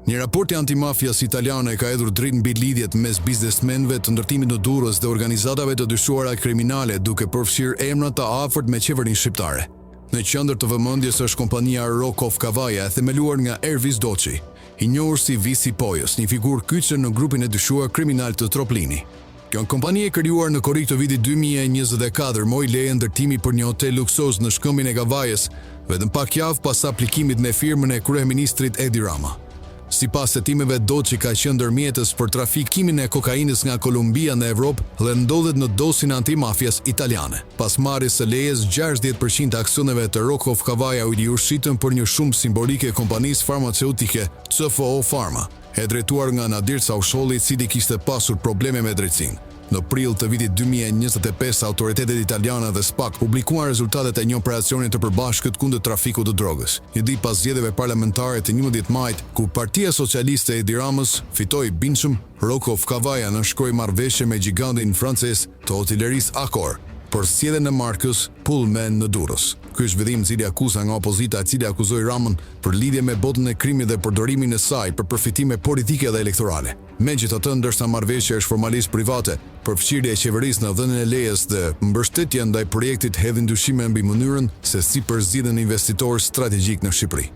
Një raporti antimafjas italiane ka hedhur dritë mbi lidhjet mes biznesmenëve të ndërtimit në Durrës dhe organizatave të dyshuara kriminale, duke përfshirë emra të afërt me qeverinë shqiptare. Në qendër të vëmendjes është kompania Rokov Kavaja, e themeluar nga Ervis Doçi, i njohur si Visi Pojës, një figurë kyçe në grupin e dyshuar kriminal të Troplini. Kjo kompani e krijuar në korrik të vitit 2024 mori leje ndërtimi për një hotel luksoz në shkëmbin e Kavajës, vetëm pak javë pas aplikimit me firmën e kryeministrit Edi Rama. Sipas hetimeve, Doçi ka qenë ndërmjetës për trafikimin e kokainës nga Kolumbia në Evropë dhe ndodhet në dosin antimafjas italiane. Pas marrjes së lejes, 60% të aksioneve të Rokov Kavaja u ushqitën për një shumë simbolike e kompanisë farmaceutike CFO Pharma, e drejtuar nga Nadir Çavsholli, i cili kishte pasur probleme me drejtsinë. Në prill të vitit 2025, autoritetet italiane dhe SPAK publikuan rezultatet e një operacioni të përbashkët kundër trafikut të drogës. Një ditë pas zgjedhjeve parlamentare të 11 majit, ku Partia Socialiste e Edi Ramës fitoi bindshëm, Rokov Kavaja nënshkroi marrëveshje me gigantin francez të hotellerisë Accor për sjelljen e markës Pullman në Durrës. Ky është zhvillim i cili akuza nga opozita, e cili akuzoi Ramën për lidhje me botën e krimit dhe përdorimin e saj për përfitime politike dhe elektorale. Megjithatë, ndërsa marrëveshja është formalisht private, përfshirja e qeverisë në dhënien e lejes dhe mbështetja ndaj projektit hedhin dyshime mbi mënyrën se si përzgjidhen investitorë strategjik në Shqipëri.